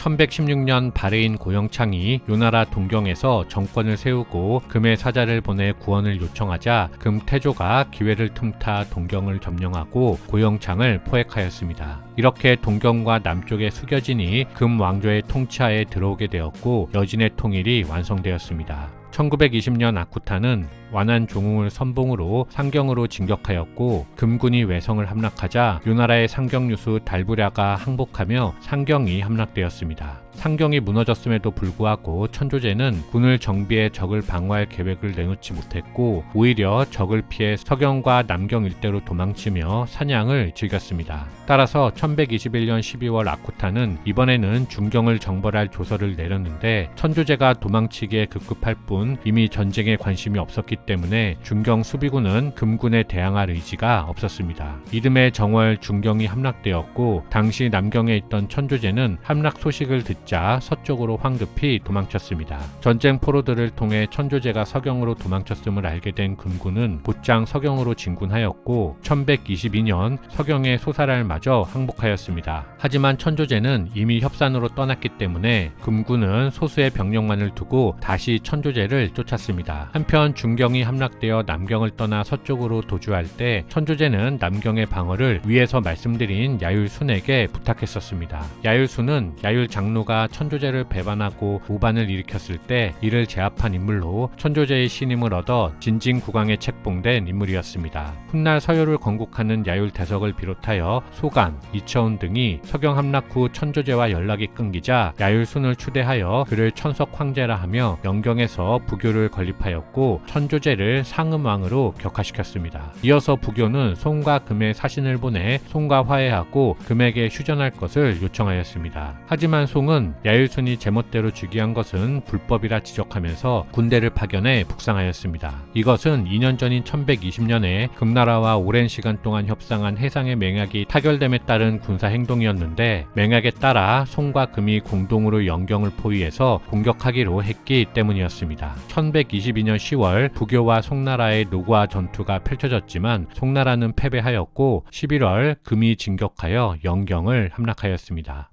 1116년 바레인 고영창이 요나라 동경에서 정권을 세우고 금의 사자를 보내 구원을 요청하자 금태조가 기회를 틈타 동경을 점령하고 고영창을 포획하였습니다. 이렇게 동경과 남쪽의 수겨진이 금 왕조의 통치하에 들어오게 되었고 여진의 통일이 완성되었습니다. 1920년 아쿠타는 완한 종웅을 선봉으로 상경으로 진격하였고 금군이 외성을 함락하자 요나라의 상경유수 달부랴가 항복하며 상경이 함락되었습니다. 상경이 무너졌음에도 불구하고 천조제는 군을 정비해 적을 방어할 계획을 내놓지 못했고 오히려 적을 피해 서경과 남경 일대로 도망치며 사냥을 즐겼습니다. 따라서 1121년 12월 아쿠타는 이번에는 중경을 정벌할 조서를 내렸는데 천조제가 도망치기에 급급할 뿐 이미 전쟁에 관심이 없었기 때문에 중경 수비군은 금군에 대항할 의지가 없었습니다. 이듬해 정월 중경이 함락되었고 당시 남경에 있던 천조제는 함락 소식을 듣자 서쪽으로 황급히 도망쳤습니다. 전쟁 포로들을 통해 천조제가 서경으로 도망쳤음을 알게 된 금군은 곧장 서경으로 진군하였고 1122년 서경의 소사랄 마저 항복하였습니다. 하지만 천조제는 이미 협산으로 떠났기 때문에 금군은 소수의 병력만을 두고 다시 천조제를 쫓았습니다. 한편 중경이 함락되어 남경을 떠나 서쪽으로 도주할 때 천조제는 남경의 방어를 위에서 말씀드린 야율순에게 부탁했었습니다. 야율순은 야율 장로가 천조제를 배반하고 오반을 일으켰을 때 이를 제압한 인물로 천조제의 신임을 얻어 진진국왕에 책봉된 인물이었습니다. 훗날 서요를 건국하는 야율 대석을 비롯하여 소간, 이처운 등이 서경 함락 후 천조제와 연락이 끊기자 야율순을 추대하여 그를 천석 황제라 하며 영경에서 부교를 건립하였고 천조제를 상음왕으로 격하시켰습니다. 이어서 부교는 송과 금의 사신을 보내 송과 화해하고 금에게 휴전할 것을 요청하였습니다. 하지만 송은 야율순이 제멋대로 즉위한 것은 불법이라 지적하면서 군대를 파견해 북상하였습니다. 이것은 2년 전인 1120년에 금나라와 오랜 시간 동안 협상한 해상의 맹약이 타결됨에 따른 군사 행동이었는데 맹약에 따라 송과 금이 공동으로 영경을 포위해서 공격하기로 했기 때문이었습니다. 1122년 10월 부교와 송나라의 노고와 전투가 펼쳐졌지만 송나라는 패배하였고 11월 금이 진격하여 영경을 함락하였습니다.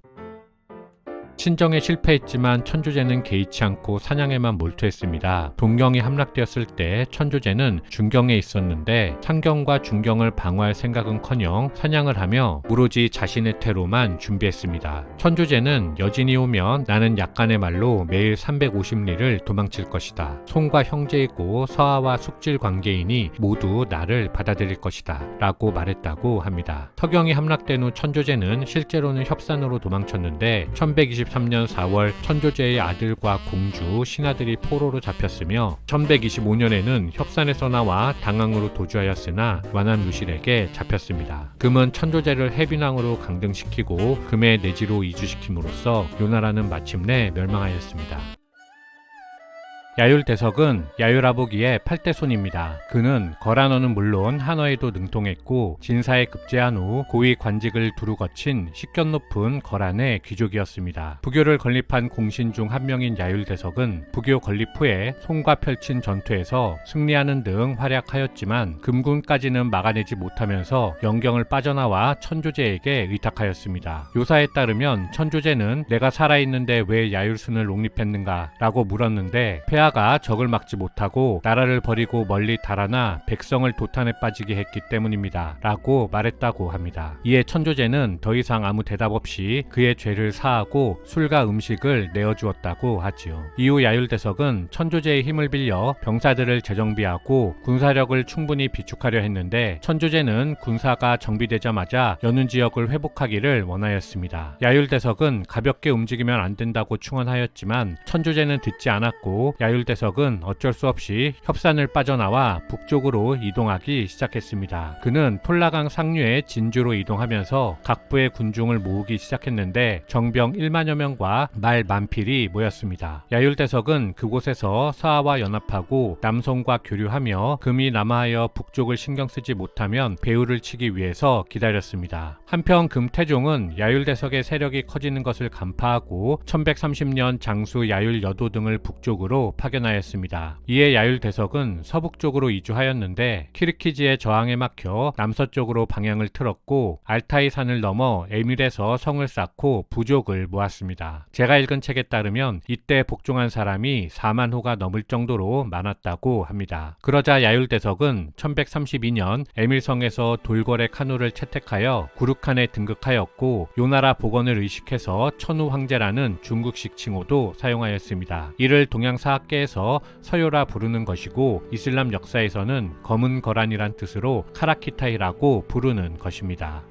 친정에 실패했지만 천조제는 개의치 않고 사냥에만 몰두했습니다. 동경이 함락되었을 때 천조제는 중경에 있었는데 상경과 중경을 방어할 생각은커녕 사냥을 하며 오로지 자신의 퇴로만 준비했습니다. 천조제는 여진이 오면 나는 약간의 말로 매일 350리를 도망칠 것이다. 송과 형제이고 서하와 숙질 관계이니 모두 나를 받아들일 것이다 라고 말했다고 합니다. 서경이 함락된 후 천조제는 실제로는 협산으로 도망쳤는데 1123년 4월 천조제의 아들과 공주, 신하들이 포로로 잡혔으며 1125년에는 협산에서 나와 당항으로 도주하였으나 완한 루실에게 잡혔습니다. 금은 천조제를 해빈왕으로 강등시키고 금의 내지로 이주시킴으로써 요나라는 마침내 멸망하였습니다. 야율 대석은 야율아보기의 8대 손입니다. 그는 거란어는 물론 한어에도 능통했고 진사에 급제한 후 고위 관직을 두루 거친 식견 높은 거란의 귀족이었습니다. 부교를 건립한 공신 중 한 명인 야율 대석은 부교 건립 후에 송과 펼친 전투에서 승리하는 등 활약하였지만 금군까지는 막아내지 못하면서 영경을 빠져나와 천조제에게 의탁하였습니다. 요사에 따르면 천조제는 내가 살아있는데 왜 야율순을 옹립했는가 라고 물었는데 세아가 적을 막지 못하고 나라를 버리고 멀리 달아나 백성을 도탄에 빠지게 했기 때문입니다. 라고 말했다고 합니다. 이에 천조제는 더 이상 아무 대답 없이 그의 죄를 사하고 술과 음식을 내어주었다고 하지요. 이후 야율대석은 천조제의 힘을 빌려 병사들을 재정비하고 군사력을 충분히 비축하려 했는데 천조제는 군사가 정비되자마자 연운 지역을 회복하기를 원하였습니다. 야율대석은 가볍게 움직이면 안 된다고 충원하였지만 천조제는 듣지 않았고 야율대석은 어쩔 수 없이 협산을 빠져나와 북쪽으로 이동하기 시작했습니다. 그는 톨라강 상류의 진주로 이동하면서 각부의 군중을 모으기 시작했는데 정병 1만여 명과 말 만필이 모였습니다. 야율대석은 그곳에서 서하와 연합하고 남송과 교류하며 금이 남하하여 북쪽을 신경 쓰지 못하면 배후를 치기 위해서 기다렸습니다. 한편 금태종은 야율대석의 세력이 커지는 것을 간파하고 1130년 장수 야율여도 등을 북쪽으로 파견하였습니다. 이에 야율대석은 서북쪽으로 이주하였는데 키르키즈의 저항에 막혀 남서쪽으로 방향을 틀었고 알타이 산을 넘어 에밀에서 성을 쌓고 부족을 모았습니다. 제가 읽은 책에 따르면 이때 복종한 사람이 4만 호가 넘을 정도로 많았다고 합니다. 그러자 야율대석은 1132년 에밀성에서 돌거래 칸우를 채택하여 구르칸에 등극하였고 요나라 복원을 의식해서 천우 황제라는 중국식 칭호도 사용하였습니다. 이를 동양사학계에서 서요라 부르는 것이고 이슬람 역사에서는 검은 거란이란 뜻으로 카라키타이라고 부르는 것입니다.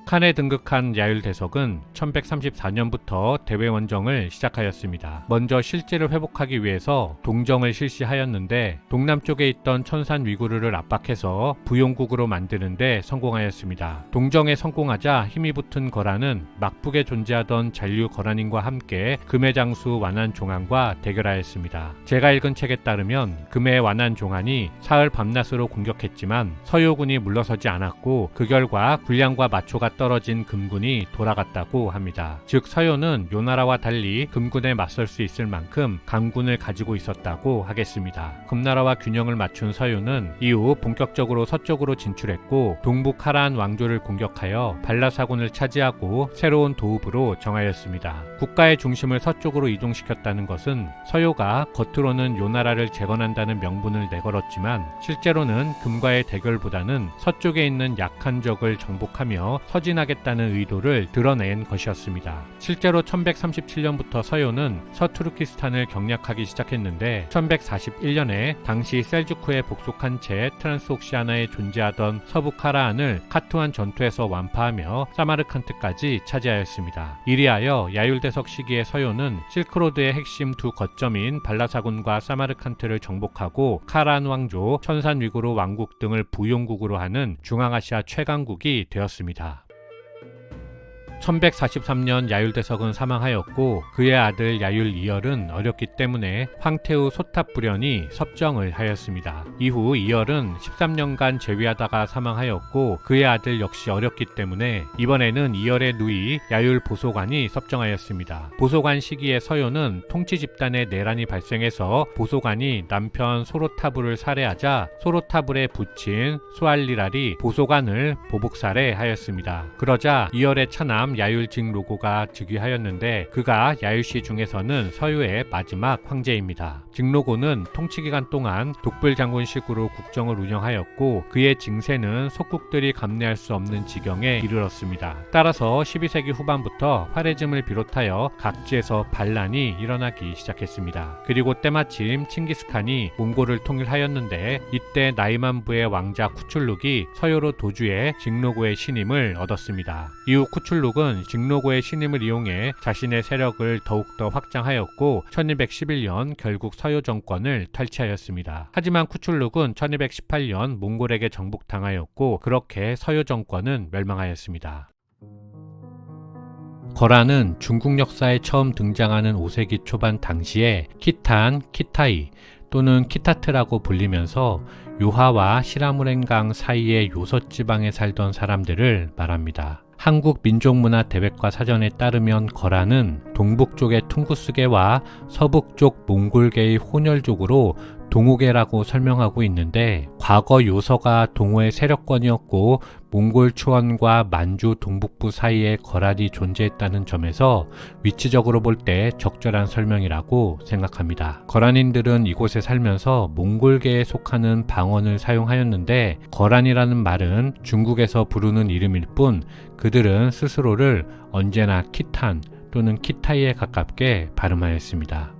칸에 등극한 야율대석은 1134년부터 대외원정을 시작하였습니다. 먼저 실제를 회복하기 위해서 동정을 실시하였는데 동남쪽에 있던 천산 위구르를 압박해서 부용국으로 만드는데 성공하였습니다. 동정에 성공하자 힘이 붙은 거란은 막북에 존재하던 잔류 거란인과 함께 금의 장수 완안종안과 대결하였습니다. 제가 읽은 책에 따르면 금의 완안종안이 사흘 밤낮으로 공격했지만 서요군이 물러서지 않았고 그 결과 군량과 마초가 떨어진 금군이 돌아갔다고 합니다. 즉 서요는 요나라와 달리 금군에 맞설 수 있을 만큼 강군을 가지고 있었다고 하겠습니다. 금나라와 균형을 맞춘 서요는 이후 본격적으로 서쪽으로 진출했고 동북 하란 왕조를 공격하여 발라사군을 차지하고 새로운 도읍으로 정하였습니다. 국가의 중심을 서쪽으로 이동시켰다는 것은 서요가 겉으로는 요나라를 재건한다는 명분을 내걸었지만 실제로는 금과의 대결보다는 서쪽에 있는 약한 적을 정복하며 서진하겠다는 의도를 드러낸 것이었습니다. 실제로 1137년부터 서요는 서투르키스탄을 경략하기 시작했는데 1141년에 당시 셀주크에 복속한 채 트란스옥시아나에 존재하던 서부 카라한을 카투한 전투에서 완파하며 사마르칸트까지 차지하였습니다. 이리하여 야율대석 시기의 서요는 실크로드의 핵심 두 거점인 발라사군과 사마르칸트를 정복하고 카라한 왕조, 천산 위구르 왕국 등을 부용국으로 하는 중앙아시아 최강국이 되었습니다. 1143년 야율대석은 사망하였고 그의 아들 야율 2열은 어렸기 때문에 황태후 소탑불연이 섭정을 하였습니다. 이후 2열은 13년간 재위하다가 사망하였고 그의 아들 역시 어렸기 때문에 이번에는 2열의 누이 야율 보소관이 섭정하였습니다. 보소관 시기에 서요는 통치 집단의 내란이 발생해서 보소관이 남편 소로타불을 살해하자 소로타불의 부친 수알리랄이 보소관을 보복 살해하였습니다. 그러자 2열의 차남 야율직 로고가 즉위하였는데 그가 야율씨 중에서는 서유의 마지막 황제입니다. 직로고는 통치기간 동안 독불장군식으로 국정을 운영하였고 그의 징세는 속국들이 감내할 수 없는 지경에 이르렀습니다. 따라서 12세기 후반부터 화레즘을 비롯하여 각지에서 반란이 일어나기 시작했습니다. 그리고 때마침 칭기스칸이 몽골을 통일하였는데 이때 나이만부의 왕자 쿠출룩이 서유로 도주해 직로고의 신임을 얻었습니다. 이후 쿠출룩은 직로고의 신임을 이용해 자신의 세력을 더욱더 확장하였고 1211년 결국 서요 정권을 탈취하였습니다. 하지만 쿠출룩은 1218년 몽골에게 정복당하였고 그렇게 서요 정권은 멸망하였습니다. 거란은 중국 역사에 처음 등장하는 5세기 초반 당시에 키탄, 키타이 또는 키타트라고 불리면서 요하와 시라무렌강 사이의 요서지방에 살던 사람들을 말합니다. 한국민족문화대백과 사전에 따르면 거란은 동북쪽의 퉁구스계와 서북쪽 몽골계의 혼혈족으로 동호계라고 설명하고 있는데 과거 요서가 동호의 세력권이었고 몽골 초원과 만주 동북부 사이에 거란이 존재했다는 점에서 위치적으로 볼 때 적절한 설명이라고 생각합니다. 거란인들은 이곳에 살면서 몽골계에 속하는 방언을 사용하였는데 거란이라는 말은 중국에서 부르는 이름일 뿐 그들은 스스로를 언제나 키탄 또는 키타이에 가깝게 발음하였습니다.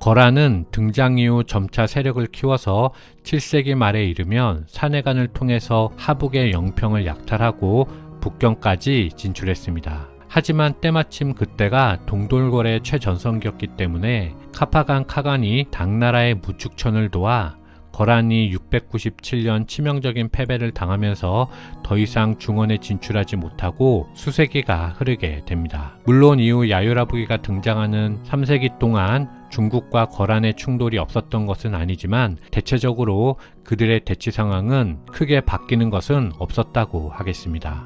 거란은 등장 이후 점차 세력을 키워서 7세기 말에 이르면 산해관을 통해서 하북의 영평을 약탈하고 북경까지 진출했습니다. 하지만 때마침 그때가 동돌궐의 최전성기였기 때문에 카파간 카간이 당나라의 무축천을 도와 거란이 697년 치명적인 패배를 당하면서 더 이상 중원에 진출하지 못하고 수세기가 흐르게 됩니다. 물론 이후 야유라부기가 등장하는 3세기 동안 중국과 거란의 충돌이 없었던 것은 아니지만 대체적으로 그들의 대치 상황은 크게 바뀌는 것은 없었다고 하겠습니다.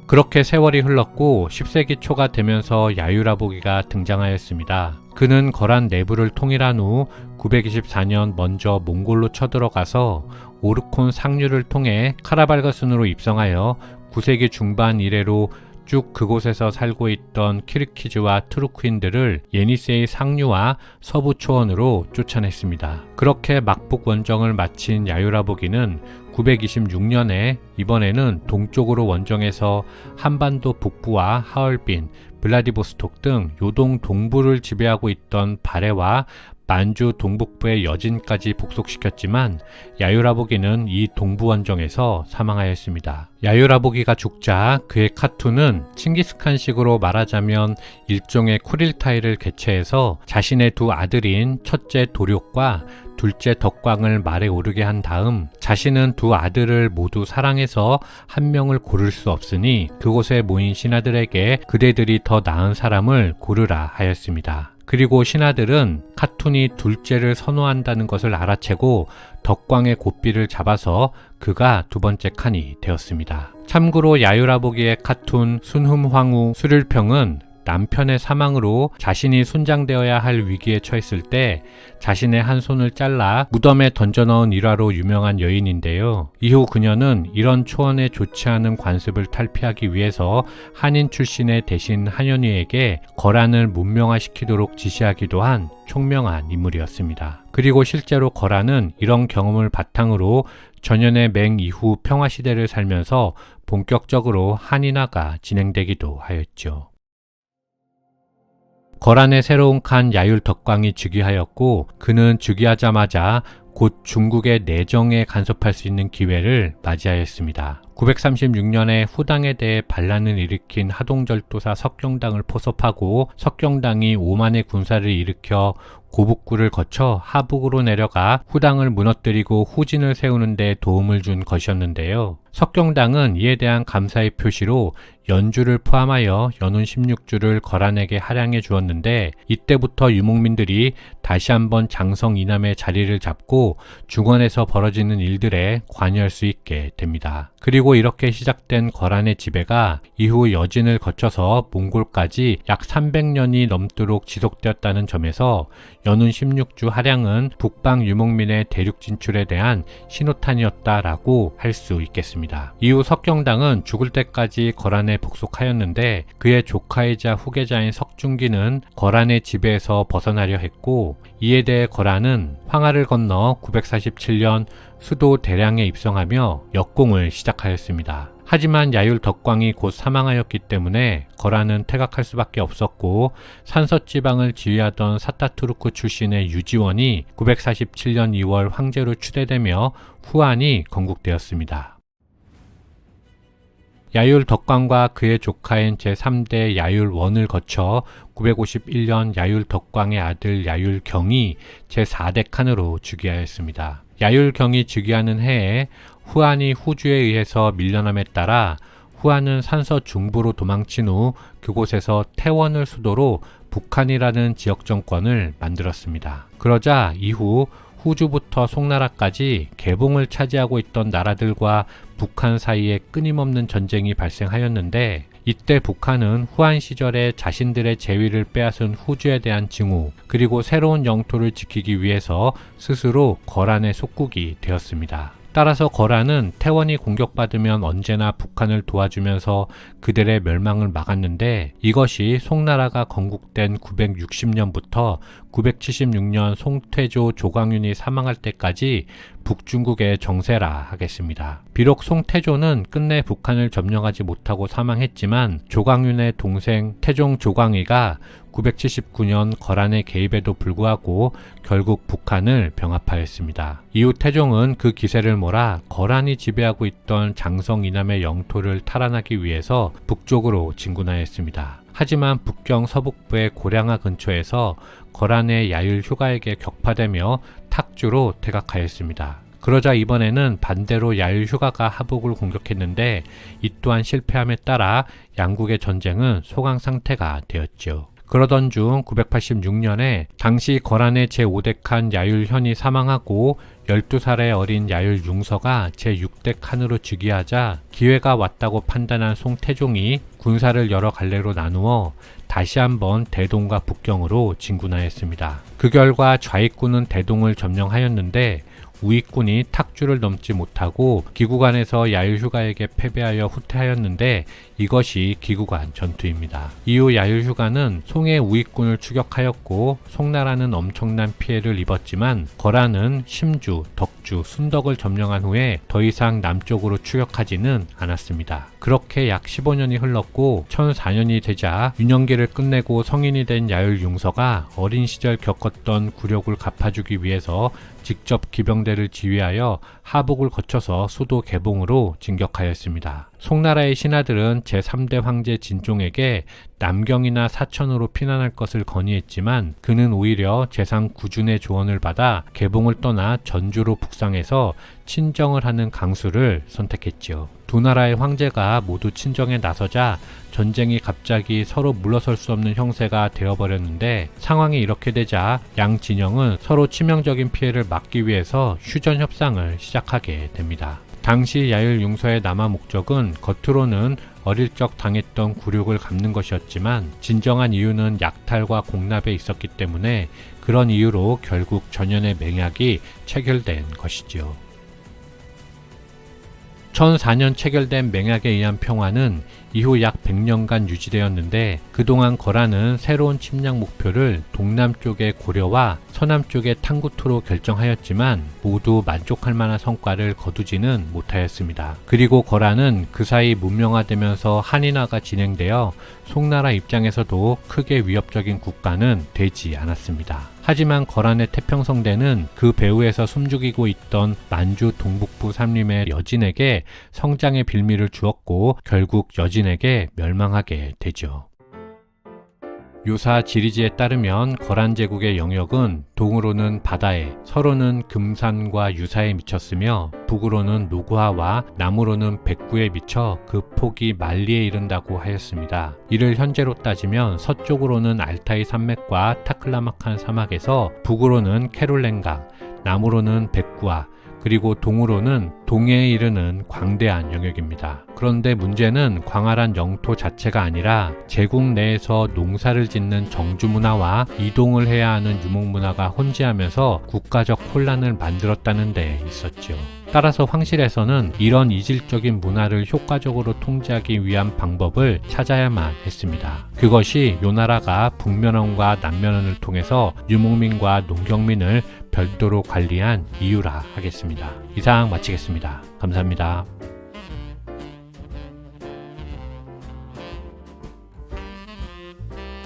그렇게 세월이 흘렀고 10세기 초가 되면서 야유라보기가 등장하였습니다. 그는 거란 내부를 통일한 후 924년 먼저 몽골로 쳐들어가서 오르콘 상류를 통해 카라발가순으로 입성하여 9세기 중반 이래로 쭉 그곳에서 살고 있던 키르키즈와 투르크인들을 예니세이 상류와 서부 초원으로 쫓아냈습니다. 그렇게 막북 원정을 마친 야유라보기는 926년에 이번에는 동쪽으로 원정해서 한반도 북부와 하얼빈, 블라디보스톡 등 요동 동부를 지배하고 있던 바레와 만주 동북부의 여진까지 복속시켰지만 야유라보기는 이 동부 원정에서 사망하였습니다. 야유라보기가 죽자 그의 카툰은 칭기스칸식으로 말하자면 일종의 쿠릴타이를 개최해서 자신의 두 아들인 첫째 도룡과 둘째 덕광을 말에 오르게 한 다음 자신은 두 아들을 모두 사랑해서 한 명을 고를 수 없으니 그곳에 모인 신하들에게 그대들이 더 나은 사람을 고르라 하였습니다. 그리고 신하들은 카툰이 둘째를 선호한다는 것을 알아채고 덕광의 고삐를 잡아서 그가 두 번째 칸이 되었습니다. 참고로 야유라보기의 카툰 순흠황후 수릴평은 남편의 사망으로 자신이 순장되어야 할 위기에 처했을 때 자신의 한 손을 잘라 무덤에 던져넣은 일화로 유명한 여인인데요. 이후 그녀는 이런 초원에 좋지 않은 관습을 탈피하기 위해서 한인 출신의 대신 한현위에게 거란을 문명화시키도록 지시하기도 한 총명한 인물이었습니다. 그리고 실제로 거란은 이런 경험을 바탕으로 전연의 맹 이후 평화시대를 살면서 본격적으로 한인화가 진행되기도 하였죠. 거란의 새로운 칸 야율덕광이 즉위하였고 그는 즉위하자마자 곧 중국의 내정에 간섭할 수 있는 기회를 맞이하였습니다. 936년에 후당에 대해 반란을 일으킨 하동절도사 석경당을 포섭하고 석경당이 오만의 군사를 일으켜 고북구를 거쳐 하북으로 내려가 후당을 무너뜨리고 후진을 세우는 데 도움을 준 것이었는데요. 석경당은 이에 대한 감사의 표시로 연주를 포함하여 연운 16주를 거란에게 할양해 주었는데 이때부터 유목민들이 다시 한번 장성 이남의 자리를 잡고 중원에서 벌어지는 일들에 관여할 수 있게 됩니다. 그리고 이렇게 시작된 거란의 지배가 이후 여진을 거쳐서 몽골까지 약 300년이 넘도록 지속되었다는 점에서 연운 16주 할양은 북방 유목민의 대륙 진출에 대한 신호탄이었다라고 할 수 있겠습니다. 이후 석경당은 죽을 때까지 거란에 복속하였는데 그의 조카이자 후계자인 석중기는 거란의 지배에서 벗어나려 했고 이에 대해 거란은 황하를 건너 947년 수도 대량에 입성하며 역공을 시작하였습니다. 하지만 야율덕광이 곧 사망하였기 때문에 거란은 퇴각할 수밖에 없었고 산서지방을 지휘하던 사타투르크 출신의 유지원이 947년 2월 황제로 추대되며 후한이 건국되었습니다. 야율덕광과 그의 조카인 제3대 야율원을 거쳐 951년 야율덕광의 아들 야율경이 제4대 칸으로 즉위하였습니다. 야율경이 즉위하는 해에 후한이 후주에 의해서 밀려남에 따라 후한은 산서 중부로 도망친 후 그곳에서 태원을 수도로 북한이라는 지역 정권을 만들었습니다. 그러자 이후 후주부터 송나라까지 개봉을 차지하고 있던 나라들과 북한 사이에 끊임없는 전쟁이 발생하였는데 이때 북한은 후한 시절에 자신들의 재위를 빼앗은 후주에 대한 증오, 그리고 새로운 영토를 지키기 위해서 스스로 거란의 속국이 되었습니다. 따라서 거란은 태원이 공격받으면 언제나 북한을 도와주면서 그들의 멸망을 막았는데, 이것이 송나라가 건국된 960년부터 976년 송태조 조광윤이 사망할 때까지 북중국의 정세라 하겠습니다. 비록 송태조는 끝내 북한을 점령하지 못하고 사망했지만 조광윤의 동생 태종 조광의가 979년 거란의 개입에도 불구하고 결국 북한을 병합하였습니다. 이후 태종은 그 기세를 몰아 거란이 지배하고 있던 장성 이남의 영토를 탈환하기 위해서 북쪽으로 진군하였습니다. 하지만 북경 서북부의 고량하 근처에서 거란의 야율 휴가에게 격파되며 탁주로 퇴각하였습니다. 그러자 이번에는 반대로 야율 휴가가 하북을 공격했는데 이 또한 실패함에 따라 양국의 전쟁은 소강 상태가 되었죠. 그러던 중 986년에 당시 거란의 제5대 칸 야율현이 사망하고 12살의 어린 야율 융서가 제6대 칸으로 즉위하자 기회가 왔다고 판단한 송태종이 군사를 여러 갈래로 나누어 다시 한번 대동과 북경으로 진군하였습니다. 그 결과 좌익군은 대동을 점령하였는데 우익군이 탁주를 넘지 못하고 기구간에서 야율휴가에게 패배하여 후퇴하였는데, 이것이 기구간 전투입니다. 이후 야율휴가는 송의 우익군을 추격하였고 송나라는 엄청난 피해를 입었지만 거란은 심주, 덕주, 순덕을 점령한 후에 더 이상 남쪽으로 추격하지는 않았습니다. 그렇게 약 15년이 흘렀고 1004년이 되자 윤영기를 끝내고 성인이 된 야율융서가 어린 시절 겪었던 굴욕을 갚아주기 위해서 직접 기병대를 지휘하여 하북을 거쳐서 수도 개봉으로 진격하였습니다. 송나라의 신하들은 제3대 황제 진종에게 남경이나 사천으로 피난할 것을 건의했지만 그는 오히려 재상 구준의 조언을 받아 개봉을 떠나 전주로 북상해서 친정을 하는 강수를 선택했지요. 두 나라의 황제가 모두 친정에 나서자 전쟁이 갑자기 서로 물러설 수 없는 형세가 되어버렸는데, 상황이 이렇게 되자 양 진영은 서로 치명적인 피해를 막기 위해서 휴전 협상을 시작하게 됩니다. 당시 야율융서의 남하 목적은 겉으로는 어릴 적 당했던 굴욕을 갚는 것이었지만 진정한 이유는 약탈과 공납에 있었기 때문에 그런 이유로 결국 전연의 맹약이 체결된 것이지요. 1004년 체결된 맹약에 의한 평화는 이후 약 100년간 유지되었는데, 그동안 거란은 새로운 침략 목표를 동남쪽의 고려와 서남쪽의 탕구투로 결정하였지만 모두 만족할 만한 성과를 거두지는 못하였습니다. 그리고 거란은 그 사이 문명화되면서 한인화가 진행되어 송나라 입장에서도 크게 위협적인 국가는 되지 않았습니다. 하지만 거란의 태평성대는 그 배후에서 숨죽이고 있던 만주 동북부 삼림의 여진에게 성장의 빌미를 주었고 결국 여진에게 멸망하게 되죠. 요사 지리지에 따르면 거란 제국의 영역은 동으로는 바다에, 서로는 금산과 유사에 미쳤으며 북으로는 노구하와 남으로는 백구에 미쳐 그 폭이 만리에 이른다고 하였습니다. 이를 현재로 따지면 서쪽으로는 알타이 산맥과 타클라마칸 사막에서 북으로는 케룰렌강, 남으로는 백구와, 그리고 동으로는 동해에 이르는 광대한 영역입니다. 그런데 문제는 광활한 영토 자체가 아니라 제국 내에서 농사를 짓는 정주 문화와 이동을 해야 하는 유목 문화가 혼재하면서 국가적 혼란을 만들었다는 데 있었죠. 따라서 황실에서는 이런 이질적인 문화를 효과적으로 통제하기 위한 방법을 찾아야만 했습니다. 그것이 요나라가 북면원과 남면원을 통해서 유목민과 농경민을 별도로 관리한 이유라 하겠습니다. 이상 마치겠습니다. 감사합니다.